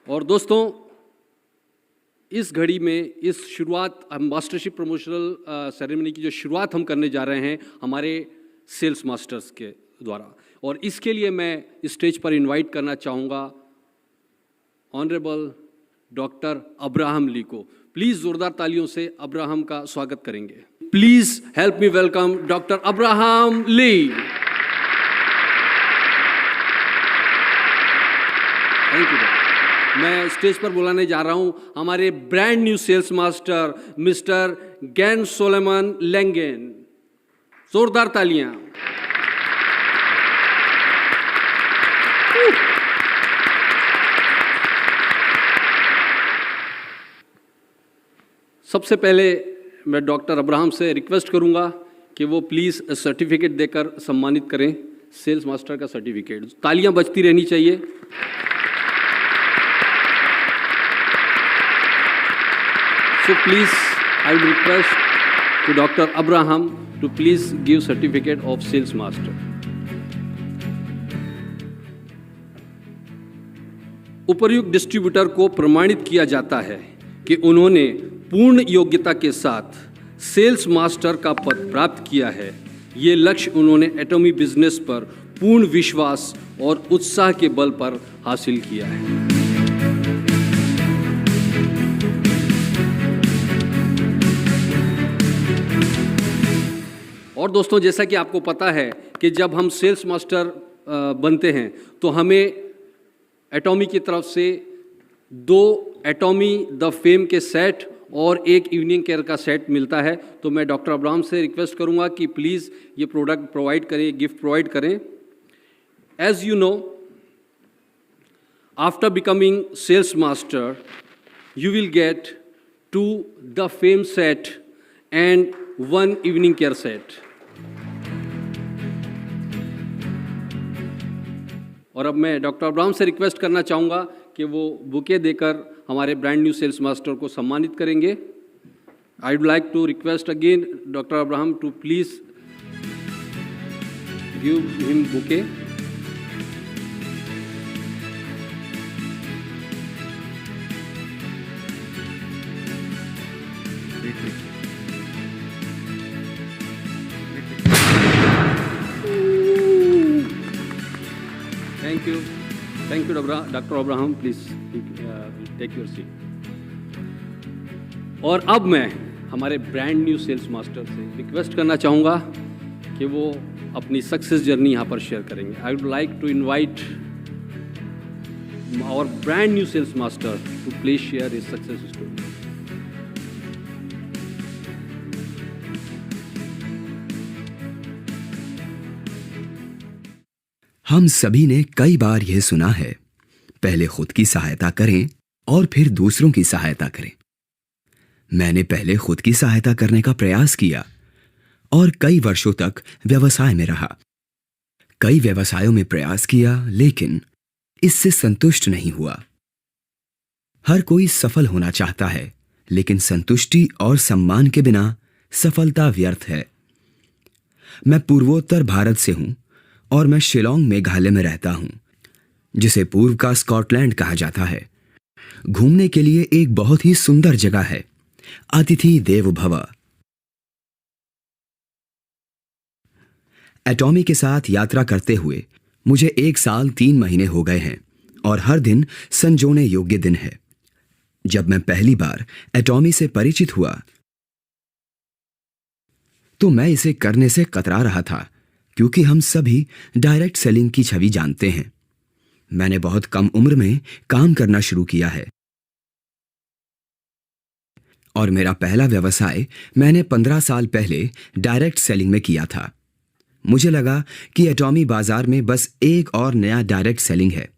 और दोस्तों, इस घड़ी में इस शुरुआत मास्टरशिप प्रमोशनल सेरेमनी की जो शुरुआत हम करने जा रहे हैं हमारे सेल्स मास्टर्स के द्वारा, और इसके लिए मैं स्टेज पर इनवाइट करना चाहूँगा ऑनरेबल डॉक्टर अब्राहम ली को। प्लीज़ ज़ोरदार तालियों से अब्राहम का स्वागत करेंगे। Please help me welcome doctor Abraham Lee. Thank you. मैं स्टेज पर बुलाने जा रहा हूं हमारे brand new sales master mister गैन सोलेमन लेंगेन। जोरदार तालियां। सबसे पहले मैं डॉक्टर अब्राहम से रिक्वेस्ट करूंगा कि वो प्लीज़ सर्टिफिकेट देकर सम्मानित करें, सेल्स मास्टर का सर्टिफिकेट। तालियां बजती रहनी चाहिए। So please, I would request to Dr. Abraham to please give certificate of sales master. उपर्युक्त डिस्ट्रीब्यूटर को प्रमाणित किया जाता है कि उन्होंने पूर्ण योग्यता के साथ सेल्स मास्टर का पद प्राप्त किया है। ये लक्ष्य उन्होंने एटॉमी बिजनेस पर पूर्ण विश्वास और उत्साह के बल पर हासिल किया है। और दोस्तों, जैसा कि आपको पता है कि जब हम सेल्स मास्टर बनते हैं तो हमें एटॉमी की तरफ से 2 एटॉमी द फेम के सेट और 1 इवनिंग केयर का सेट मिलता है। तो मैं डॉक्टर अब्राहम से रिक्वेस्ट करूंगा कि प्लीज़ ये प्रोडक्ट प्रोवाइड करें, गिफ्ट प्रोवाइड करें। As you know, after becoming sales master you will get 2 the fame set and 1 evening care set. और अब मैं डॉक्टर अब्राहम से रिक्वेस्ट करना चाहूँगा कि वो बुके देकर हमारे ब्रांड न्यू सेल्स मास्टर को सम्मानित करेंगे। I would like to request again doctor Abraham to please give him bouquet. Thank you, Dr. Abraham. Please take your seat. और अब मैं हमारे ब्रांड न्यू सेल्स मास्टर से रिक्वेस्ट करना चाहूँगा कि वो अपनी सक्सेस जर्नी यहाँ पर शेयर करेंगे। I would like to invite our brand new sales master to please share his success story. हम सभी ने कई बार यह सुना है, पहले खुद की सहायता करें और फिर दूसरों की सहायता करें। मैंने पहले खुद की सहायता करने का प्रयास किया और कई वर्षों तक व्यवसाय में रहा। कई व्यवसायों में प्रयास किया, लेकिन इससे संतुष्ट नहीं हुआ। हर कोई सफल होना चाहता है, लेकिन संतुष्टि और सम्मान के बिना सफलता व्यर्थ है। मैं पूर्वोत्तर भारत से हूं और मैं शिलोंग मेघालय में रहता हूं, जिसे पूर्व का स्कॉटलैंड कहा जाता है। घूमने के लिए एक बहुत ही सुंदर जगह है, अतिथि देवो भव। एटॉमी के साथ यात्रा करते हुए मुझे 1 साल 3 महीने हो गए हैं और हर दिन संजोने योग्य दिन है। जब मैं पहली बार एटॉमी से परिचित हुआ तो मैं इसे करने से कतरा रहा था, क्योंकि हम सभी डायरेक्ट सेलिंग की छवि जानते हैं। मैंने बहुत कम उम्र में काम करना शुरू किया है और मेरा पहला व्यवसाय मैंने 15 साल पहले डायरेक्ट सेलिंग में किया था। मुझे लगा कि एटॉमी बाजार में बस एक और नया डायरेक्ट सेलिंग है,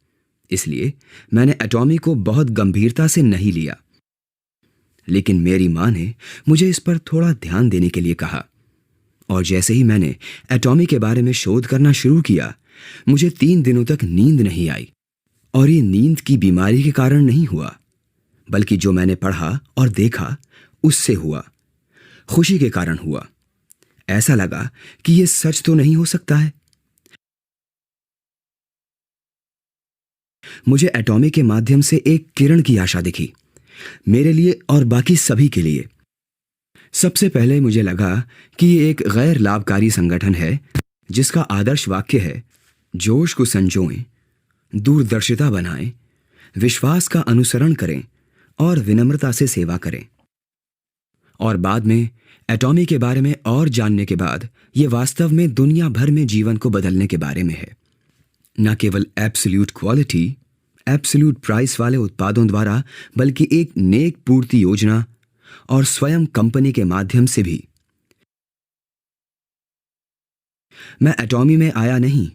इसलिए मैंने एटॉमी को बहुत गंभीरता से नहीं लिया। लेकिन मेरी मां ने मुझे इस पर थोड़ा ध्यान देने के लिए कहा, और जैसे ही मैंने एटॉमी के बारे में शोध करना शुरू किया, मुझे 3 दिनों तक नींद नहीं आई। और ये नींद की बीमारी के कारण नहीं हुआ, बल्कि जो मैंने पढ़ा और देखा उससे हुआ, खुशी के कारण हुआ। ऐसा लगा कि ये सच तो नहीं हो सकता है। मुझे एटॉमी के माध्यम से एक किरण की आशा दिखी, मेरे लिए और बाकी सभी के लिए। सबसे पहले मुझे लगा कि ये एक गैर लाभकारी संगठन है जिसका आदर्श वाक्य है, जोश को संजोएं, दूरदर्शिता बनाएं, विश्वास का अनुसरण करें और विनम्रता से सेवा करें। और बाद में एटॉमी के बारे में और जानने के बाद ये वास्तव में दुनिया भर में जीवन को बदलने के बारे में है। न केवल एब्सोल्यूट क्वालिटी, एब्सोल्यूट प्राइस वाले उत्पादों द्वारा, बल्कि एक नेक पूर्ति योजना और स्वयं कंपनी के माध्यम से भी। मैं एटॉमी में आया नहीं,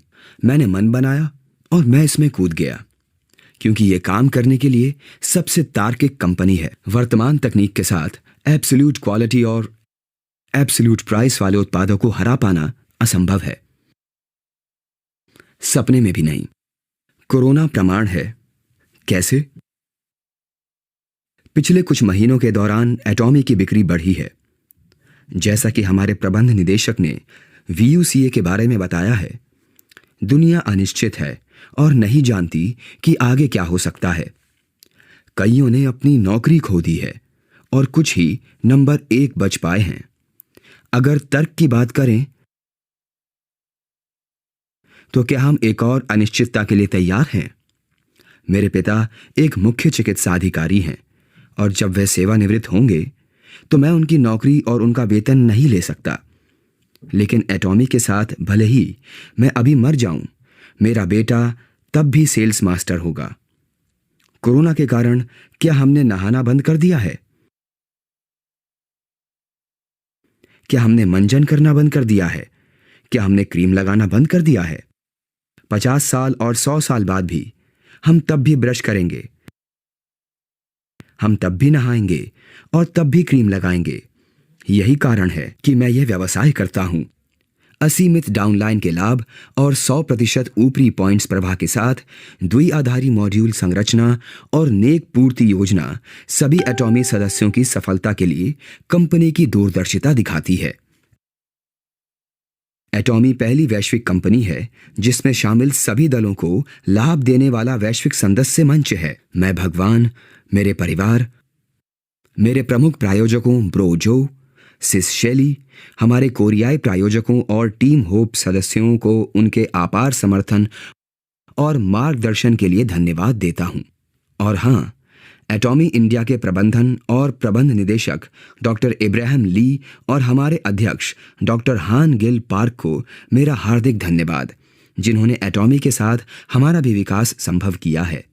मैंने मन बनाया और मैं इसमें कूद गया, क्योंकि यह काम करने के लिए सबसे तार्किक कंपनी है। वर्तमान तकनीक के साथ एब्सोल्यूट क्वालिटी और एब्सोल्यूट प्राइस वाले उत्पादों को हरा पाना असंभव है, सपने में भी नहीं। कोरोना प्रमाण है। कैसे? पिछले कुछ महीनों के दौरान एटॉमी की बिक्री बढ़ी है। जैसा कि हमारे प्रबंध निदेशक ने VUCA के बारे में बताया है, दुनिया अनिश्चित है और नहीं जानती कि आगे क्या हो सकता है। कईयों ने अपनी नौकरी खो दी है और कुछ ही नंबर 1 बच पाए हैं। अगर तर्क की बात करें तो क्या हम एक और अनिश्चितता के लिए तैयार हैं? मेरे पिता एक मुख्य चिकित्सा अधिकारी हैं और जब वे सेवानिवृत्त होंगे तो मैं उनकी नौकरी और उनका वेतन नहीं ले सकता। लेकिन एटॉमी के साथ भले ही मैं अभी मर जाऊं, मेरा बेटा तब भी सेल्स मास्टर होगा। कोरोना के कारण क्या हमने नहाना बंद कर दिया है? क्या हमने मंजन करना बंद कर दिया है? क्या हमने क्रीम लगाना बंद कर दिया है? 50 साल और 100 साल बाद भी हम तब भी ब्रश करेंगे, हम तब भी नहाएंगे और तब भी क्रीम लगाएंगे। यही कारण है कि मैं यह व्यवसाय करता हूं। असीमित डाउनलाइन के लाभ और 100% ऊपरी पॉइंट्स प्रवाह के साथ द्विआधारी मॉड्यूल संरचना और नेक पूर्ति योजना सभी एटॉमी सदस्यों की सफलता के लिए कंपनी की दूरदर्शिता दिखाती है। एटॉमी पहली वैश्विक कंपनी है जिसमें शामिल सभी दलों को लाभ देने वाला वैश्विक सदस्य मंच है। मैं भगवान, मेरे परिवार, मेरे प्रमुख प्रायोजकों ब्रो जो, सिस शेली, हमारे कोरियाई प्रायोजकों और टीम होप सदस्यों को उनके अपार समर्थन और मार्गदर्शन के लिए धन्यवाद देता हूं। और हां, एटॉमी इंडिया के प्रबंधन और प्रबंध निदेशक डॉक्टर इब्राहिम ली और हमारे अध्यक्ष डॉक्टर हान गिल पार्क को मेरा हार्दिक धन्यवाद, जिन्होंने एटॉमी के साथ हमारा भी विकास संभव किया है।